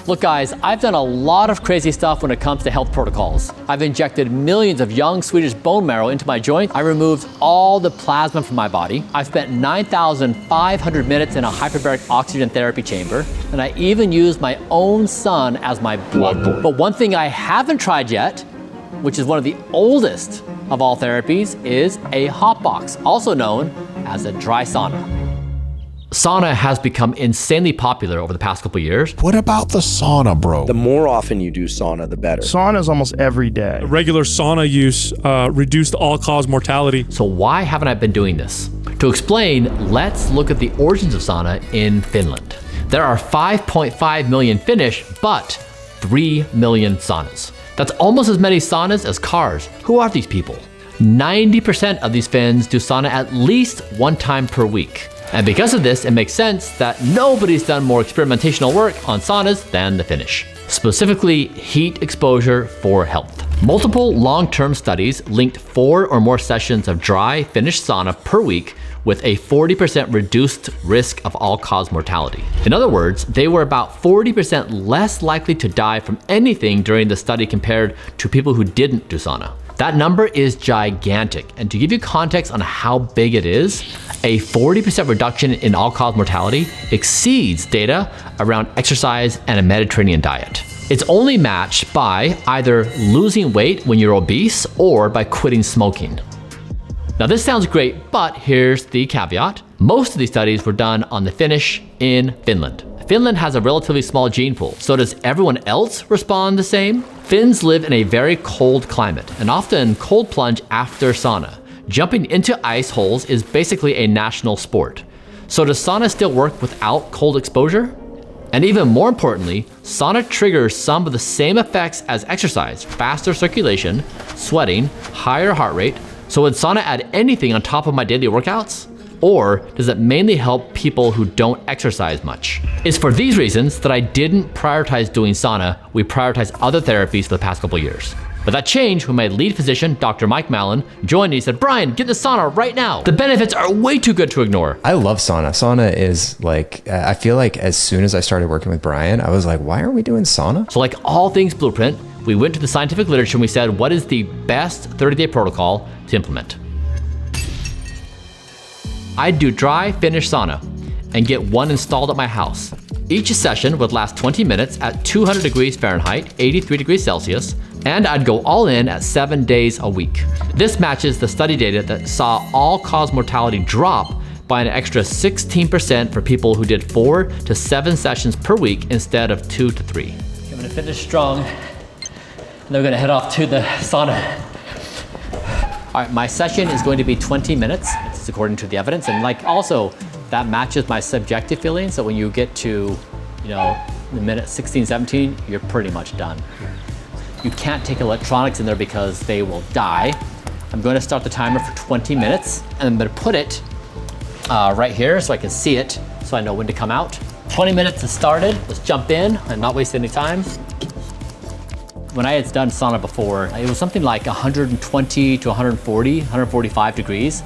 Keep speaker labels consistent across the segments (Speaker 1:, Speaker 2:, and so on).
Speaker 1: Look guys, I've done a lot of crazy stuff when it comes to health protocols. I've injected millions of young Swedish bone marrow into my joints. I removed all the plasma from my body. I've spent 9,500 minutes in a hyperbaric oxygen therapy chamber. And I even used my own son as my blood boy. But one thing I haven't tried yet, which is one of the oldest of all therapies, is a hot box, also known as a dry sauna. Sauna has become insanely popular over the past couple years.
Speaker 2: What about the sauna, bro?
Speaker 3: The more often you do sauna, the better.
Speaker 4: Sauna is almost every day.
Speaker 5: Regular sauna use reduced all-cause mortality.
Speaker 1: So why haven't I been doing this? To explain, let's look at the origins of sauna in Finland. There are 5.5 million Finnish, but 3 million saunas. That's almost as many saunas as cars. Who are these people? 90% of these Finns do sauna at least one time per week. And because of this, it makes sense that nobody's done more experimentational work on saunas than the Finnish. Specifically, heat exposure for health. Multiple long-term studies linked 4 or more sessions of dry Finnish sauna per week with a 40% reduced risk of all-cause mortality. In other words, they were about 40% less likely to die from anything during the study compared to people who didn't do sauna. That number is gigantic, and to give you context on how big it is, a 40% reduction in all-cause mortality exceeds data around exercise and a Mediterranean diet. It's only matched by either losing weight when you're obese or by quitting smoking. Now this sounds great, but here's the caveat. Most of these studies were done on the Finnish in Finland. Finland has a relatively small gene pool, so does everyone else respond the same? Finns live in a very cold climate and often cold plunge after sauna. Jumping into ice holes is basically a national sport. So does sauna still work without cold exposure? And even more importantly, sauna triggers some of the same effects as exercise: faster circulation, sweating, higher heart rate. So would sauna add anything on top of my daily workouts? Or does it mainly help people who don't exercise much? It's for these reasons that I didn't prioritize doing sauna. We prioritized other therapies for the past couple years. But that changed when my lead physician, Dr. Mike Mallon, joined and he said, Bryan, get the sauna right now. The benefits are way too good to ignore.
Speaker 6: I love sauna. Sauna is like, I feel like as soon as I started working with Bryan, I was like, why aren't we doing sauna?
Speaker 1: So like all things Blueprint, we went to the scientific literature and we said, what is the best 30-day protocol to implement? I'd do dry Finnish sauna and get one installed at my house. Each session would last 20 minutes at 200 degrees Fahrenheit, 83 degrees Celsius, and I'd go all in at 7 days a week. This matches the study data that saw all-cause mortality drop by an extra 16% for people who did 4 to 7 sessions per week instead of 2 to 3. I'm gonna finish strong, and then we're gonna head off to the sauna. All right, my session is going to be 20 minutes. It's according to the evidence, and like also that matches my subjective feeling. So when you get to, the minute 16, 17, you're pretty much done. You can't take electronics in there because they will die. I'm going to start the timer for 20 minutes, and I'm going to put it right here so I can see it, so I know when to come out. 20 minutes has started. Let's jump in and not waste any time. When I had done sauna before, it was something like 120 to 140, 145 degrees,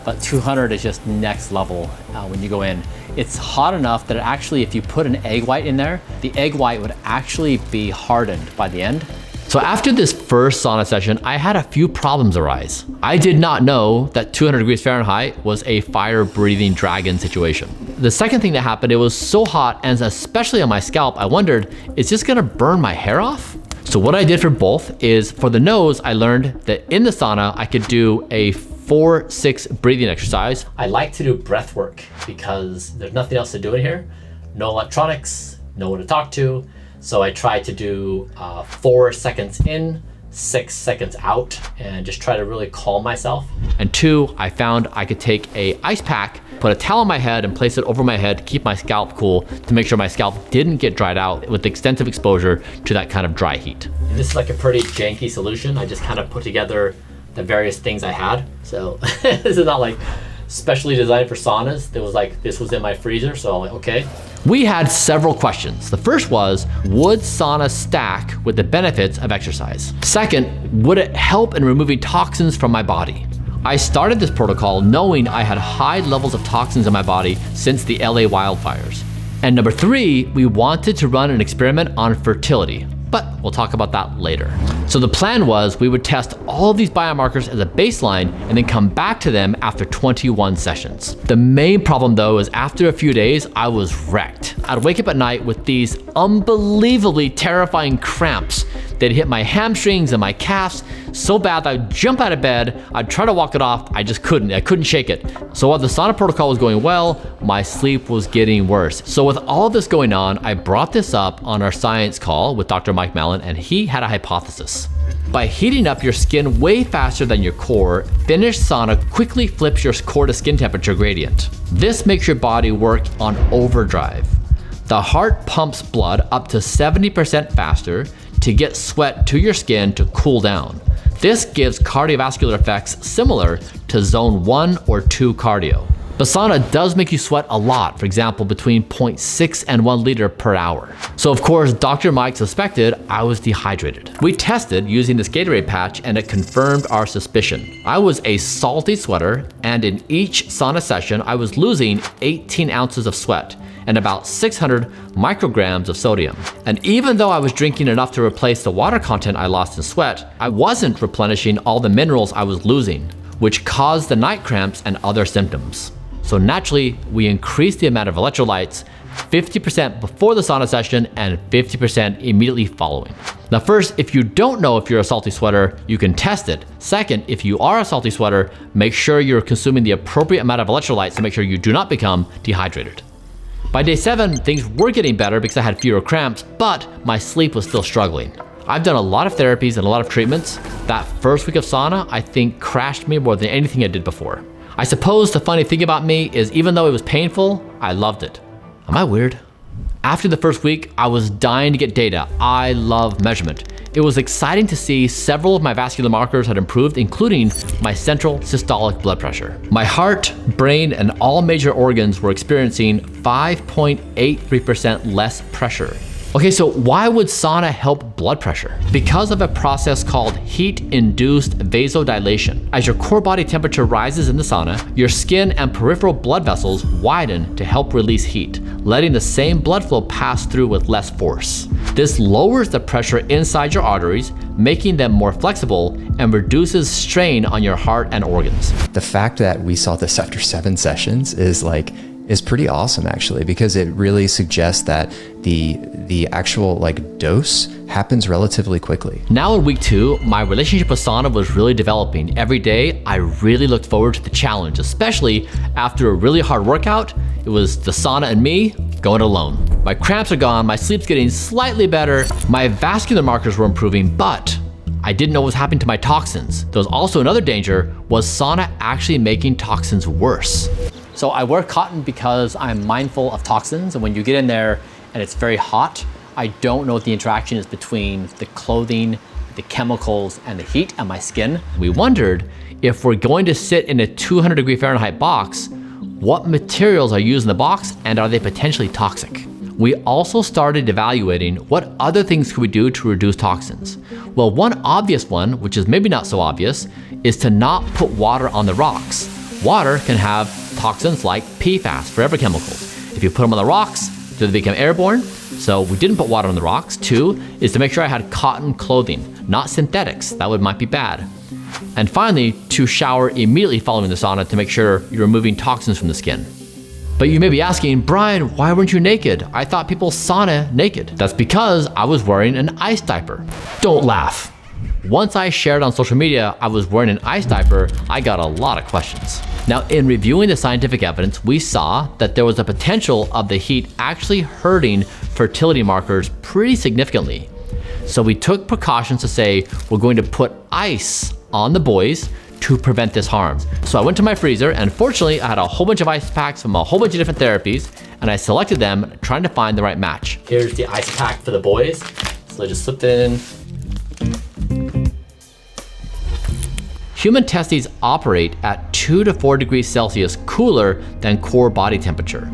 Speaker 1: but 200 is just next level when you go in. It's hot enough that actually, if you put an egg white in there, the egg white would actually be hardened by the end. So after this first sauna session, I had a few problems arise. I did not know that 200 degrees Fahrenheit was a fire-breathing dragon situation. The second thing that happened, it was so hot, and especially on my scalp, I wondered, is this gonna burn my hair off? So what I did for both is, for the nose, I learned that in the sauna, I could do a 4-6 breathing exercise. I like to do breath work because there's nothing else to do in here. No electronics, no one to talk to. So I try to do 4 seconds in, 6 seconds out, and just try to really calm myself. And 2, I found I could take a ice pack, put a towel on my head and place it over my head to keep my scalp cool, to make sure my scalp didn't get dried out with extensive exposure to that kind of dry heat. And this is like a pretty janky solution. I just kind of put together the various things I had. So this is not like specially designed for saunas. This was in my freezer, so I'm like, okay. We had several questions. The first was, would sauna stack with the benefits of exercise? Second, would it help in removing toxins from my body? I started this protocol knowing I had high levels of toxins in my body since the LA wildfires. And number 3, we wanted to run an experiment on fertility, but we'll talk about that later. So the plan was we would test all of these biomarkers as a baseline and then come back to them after 21 sessions. The main problem though is after a few days, I was wrecked. I'd wake up at night with these unbelievably terrifying cramps. They'd hit my hamstrings and my calves so bad that I'd jump out of bed, I'd try to walk it off, I just couldn't. I couldn't shake it. So while the sauna protocol was going well, my sleep was getting worse. So with all of this going on, I brought this up on our science call with Dr. Mike Mallon, and he had a hypothesis. By heating up your skin way faster than your core, finished sauna quickly flips your core to skin temperature gradient. This makes your body work on overdrive. The heart pumps blood up to 70% faster to get sweat to your skin to cool down. This gives cardiovascular effects similar to zone 1 or 2 cardio. But sauna does make you sweat a lot, for example, between 0.6 and 1 liter per hour. So of course, Dr. Mike suspected I was dehydrated. We tested using this Gatorade patch and it confirmed our suspicion. I was a salty sweater, and in each sauna session, I was losing 18 ounces of sweat and about 600 micrograms of sodium. And even though I was drinking enough to replace the water content I lost in sweat, I wasn't replenishing all the minerals I was losing, which caused the night cramps and other symptoms. So naturally, we increased the amount of electrolytes 50% before the sauna session and 50% immediately following. Now first, if you don't know if you're a salty sweater, you can test it. Second, if you are a salty sweater, make sure you're consuming the appropriate amount of electrolytes to make sure you do not become dehydrated. By day 7, things were getting better because I had fewer cramps, but my sleep was still struggling. I've done a lot of therapies and a lot of treatments. That first week of sauna, I think, crashed me more than anything I did before. I suppose the funny thing about me is even though it was painful, I loved it. Am I weird? After the first week, I was dying to get data. I love measurement. It was exciting to see several of my vascular markers had improved, including my central systolic blood pressure. My heart, brain, and all major organs were experiencing 5.83% less pressure. Okay, so why would sauna help blood pressure? Because of a process called heat-induced vasodilation. As your core body temperature rises in the sauna, your skin and peripheral blood vessels widen to help release heat, letting the same blood flow pass through with less force. This lowers the pressure inside your arteries, making them more flexible, and reduces strain on your heart and organs.
Speaker 6: The fact that we saw this after 7 sessions is pretty awesome actually, because it really suggests that the actual dose happens relatively quickly.
Speaker 1: Now in week 2, my relationship with sauna was really developing. Every day, I really looked forward to the challenge, especially after a really hard workout. It was the sauna and me going alone. My cramps are gone, my sleep's getting slightly better, my vascular markers were improving, but I didn't know what was happening to my toxins. There was also another danger, was sauna actually making toxins worse? So I wear cotton because I'm mindful of toxins, and when you get in there and it's very hot, I don't know what the interaction is between the clothing, the chemicals, and the heat and my skin. We wondered if we're going to sit in a 200 degree Fahrenheit box, what materials are used in the box and are they potentially toxic? We also started evaluating what other things could we do to reduce toxins. Well, one obvious one, which is maybe not so obvious, is to not put water on the rocks. Water can have toxins like PFAS, forever chemicals. If you put them on the rocks, do they become airborne? So we didn't put water on the rocks. 2 is to make sure I had cotton clothing, not synthetics. That might be bad. And finally, to shower immediately following the sauna to make sure you're removing toxins from the skin. But you may be asking, Bryan, why weren't you naked? I thought people sauna naked. That's because I was wearing an ice diaper. Don't laugh. Once I shared on social media I was wearing an ice diaper, I got a lot of questions. Now, in reviewing the scientific evidence, we saw that there was a potential of the heat actually hurting fertility markers pretty significantly. So we took precautions to say we're going to put ice on the boys to prevent this harm. So I went to my freezer, and fortunately I had a whole bunch of ice packs from a whole bunch of different therapies, and I selected them trying to find the right match. Here's the ice pack for the boys. So I just slipped it in. Human testes operate at 2 to 4 degrees Celsius cooler than core body temperature.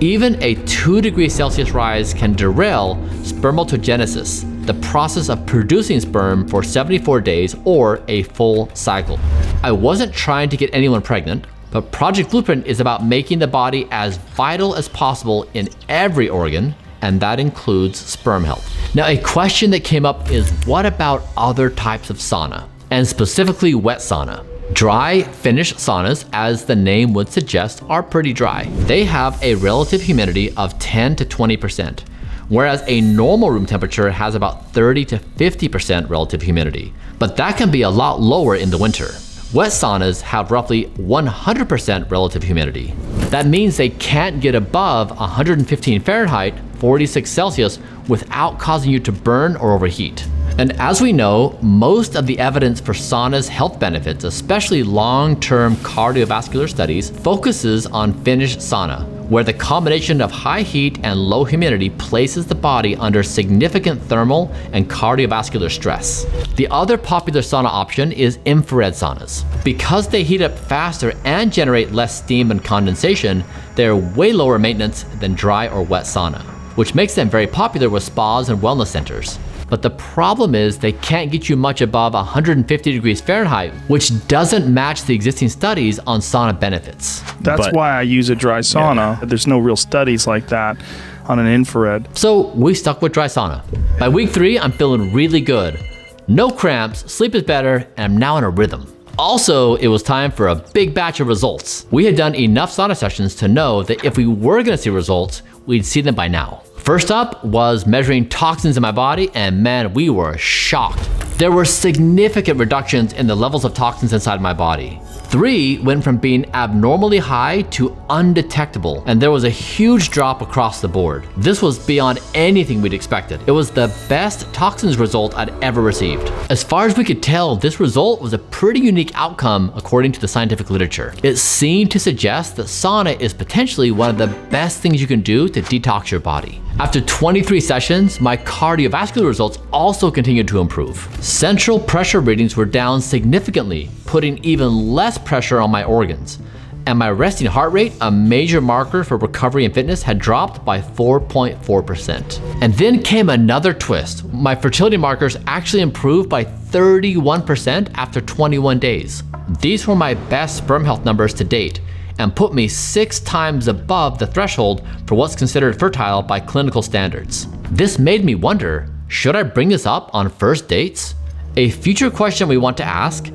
Speaker 1: Even a 2 degrees Celsius rise can derail spermatogenesis, the process of producing sperm for 74 days or a full cycle. I wasn't trying to get anyone pregnant. But Project Blueprint is about making the body as vital as possible in every organ, and that includes sperm health. Now, a question that came up is, what about other types of sauna, and specifically wet sauna? Dry Finnish saunas, as the name would suggest, are pretty dry. They have a relative humidity of 10 to 20%, whereas a normal room temperature has about 30 to 50% relative humidity. But that can be a lot lower in the winter. Wet saunas have roughly 100% relative humidity. That means they can't get above 115 Fahrenheit, 46 Celsius, without causing you to burn or overheat. And as we know, most of the evidence for sauna's health benefits, especially long-term cardiovascular studies, focuses on Finnish sauna, where the combination of high heat and low humidity places the body under significant thermal and cardiovascular stress. The other popular sauna option is infrared saunas. Because they heat up faster and generate less steam and condensation, they're way lower maintenance than dry or wet sauna, which makes them very popular with spas and wellness centers. But the problem is they can't get you much above 150 degrees Fahrenheit, which doesn't match the existing studies on sauna benefits.
Speaker 4: That's why I use a dry sauna. There's no real studies like that on an infrared.
Speaker 1: So we stuck with dry sauna. By week 3, I'm feeling really good. No cramps, sleep is better, and I'm now in a rhythm. Also, it was time for a big batch of results. We had done enough sauna sessions to know that if we were gonna see results, we'd see them by now. First up was measuring toxins in my body, and man, we were shocked. There were significant reductions in the levels of toxins inside my body. 3 went from being abnormally high to undetectable, and there was a huge drop across the board. This was beyond anything we'd expected. It was the best toxins result I'd ever received. As far as we could tell, this result was a pretty unique outcome according to the scientific literature. It seemed to suggest that sauna is potentially one of the best things you can do to detox your body. After 23 sessions, my cardiovascular results also continued to improve. Central pressure readings were down significantly, putting even less pressure on my organs. And my resting heart rate, a major marker for recovery and fitness, had dropped by 4.4%. And then came another twist. My fertility markers actually improved by 31% after 21 days. These were my best sperm health numbers to date, and put me 6 times above the threshold for what's considered fertile by clinical standards. This made me wonder, should I bring this up on first dates? A future question we want to ask,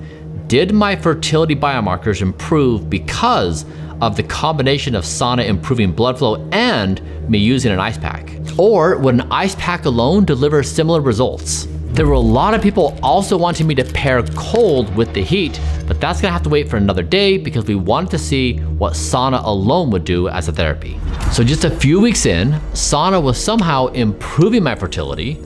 Speaker 1: did my fertility biomarkers improve because of the combination of sauna improving blood flow and me using an ice pack? Or would an ice pack alone deliver similar results? There were a lot of people also wanting me to pair cold with the heat, but that's gonna have to wait for another day because we wanted to see what sauna alone would do as a therapy. So just a few weeks in, sauna was somehow improving my fertility,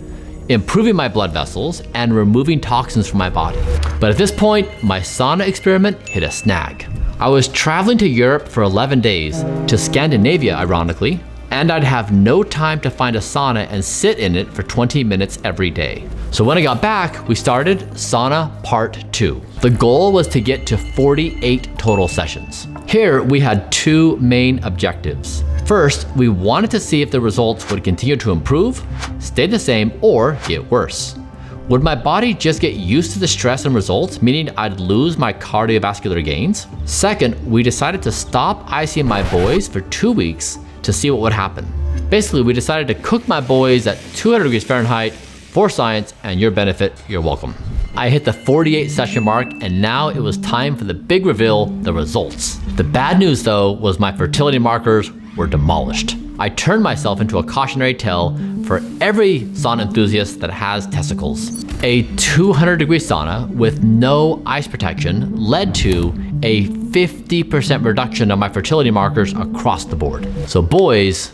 Speaker 1: improving my blood vessels, and removing toxins from my body. But at this point, my sauna experiment hit a snag. I was traveling to Europe for 11 days, to Scandinavia ironically, and I'd have no time to find a sauna and sit in it for 20 minutes every day. So when I got back, we started sauna part 2. The goal was to get to 48 total sessions. Here, we had 2 main objectives. First, we wanted to see if the results would continue to improve, stay the same, or get worse. Would my body just get used to the stress and results, meaning I'd lose my cardiovascular gains? Second, we decided to stop icing my boys for 2 weeks to see what would happen. Basically, we decided to cook my boys at 200 degrees Fahrenheit for science, and your benefit, you're welcome. I hit the 48 session mark, and now it was time for the big reveal, the results. The bad news though was my fertility markers were demolished. I turned myself into a cautionary tale for every sauna enthusiast that has testicles. A 200 degree sauna with no ice protection led to a 50% reduction of my fertility markers across the board. So boys,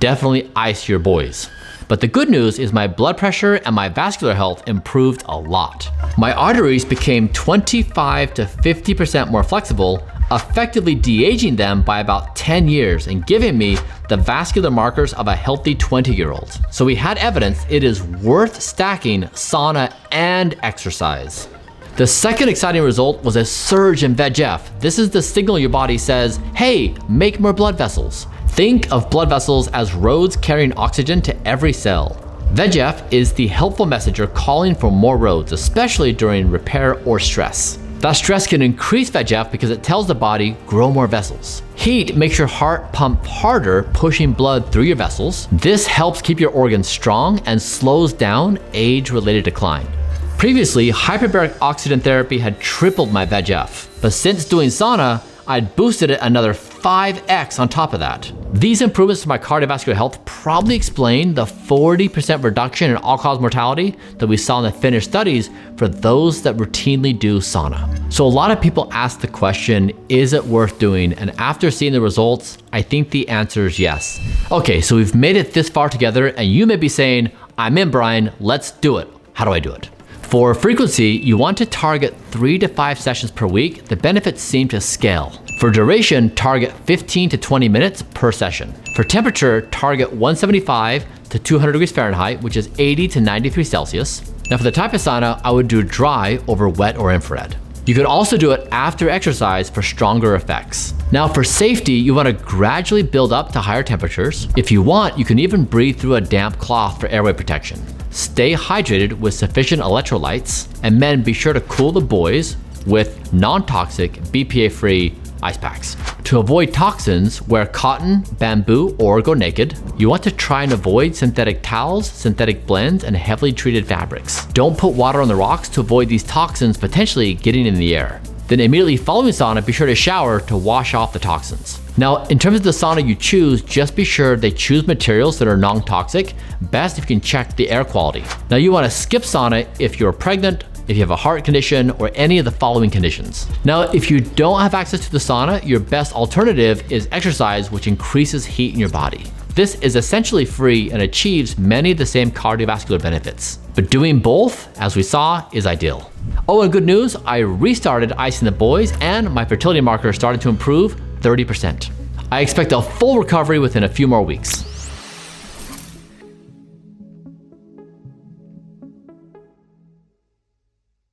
Speaker 1: definitely ice your boys. But the good news is my blood pressure and my vascular health improved a lot. My arteries became 25 to 50% more flexible, effectively de-aging them by about 10 years and giving me the vascular markers of a healthy 20-year-old. So we had evidence it is worth stacking sauna and exercise. The second exciting result was a surge in VEGF. This is the signal your body says, hey, make more blood vessels. Think of blood vessels as roads carrying oxygen to every cell. VEGF is the helpful messenger calling for more roads, especially during repair or stress. That stress can increase VEGF because it tells the body, grow more vessels. Heat makes your heart pump harder, pushing blood through your vessels. This helps keep your organs strong and slows down age-related decline. Previously, hyperbaric oxygen therapy had tripled my VEGF, but since doing sauna, I'd boosted it another 5x on top of that. These improvements to my cardiovascular health probably explain the 40% reduction in all-cause mortality that we saw in the Finnish studies for those that routinely do sauna. So a lot of people ask the question, is it worth doing? And after seeing the results, I think the answer is yes. Okay, so we've made it this far together, and you may be saying, I'm in, Bryan, let's do it. How do I do it? For frequency, you want to target 3 to 5 sessions per week. The benefits seem to scale. For duration, target 15 to 20 minutes per session. For temperature, target 175 to 200 degrees Fahrenheit, which is 80 to 93 Celsius. Now for the type of sauna, I would do dry over wet or infrared. You could also do it after exercise for stronger effects. Now for safety, you want to gradually build up to higher temperatures. If you want, you can even breathe through a damp cloth for airway protection. Stay hydrated with sufficient electrolytes, and then be sure to cool the boys with non-toxic, BPA-free ice packs. To avoid toxins, wear cotton, bamboo, or go naked. You want to try and avoid synthetic towels, synthetic blends, and heavily treated fabrics. Don't put water on the rocks to avoid these toxins potentially getting in the air. Then immediately following sauna, be sure to shower to wash off the toxins. Now, in terms of the sauna you choose, just be sure they choose materials that are non-toxic. Best if you can check the air quality. Now you want to skip sauna if you're pregnant, if you have a heart condition, or any of the following conditions. Now, if you don't have access to the sauna, your best alternative is exercise, which increases heat in your body. This is essentially free and achieves many of the same cardiovascular benefits. But doing both, as we saw, is ideal. Oh, and good news, I restarted Icing the Boys and my fertility marker started to improve 30%. I expect a full recovery within a few more weeks.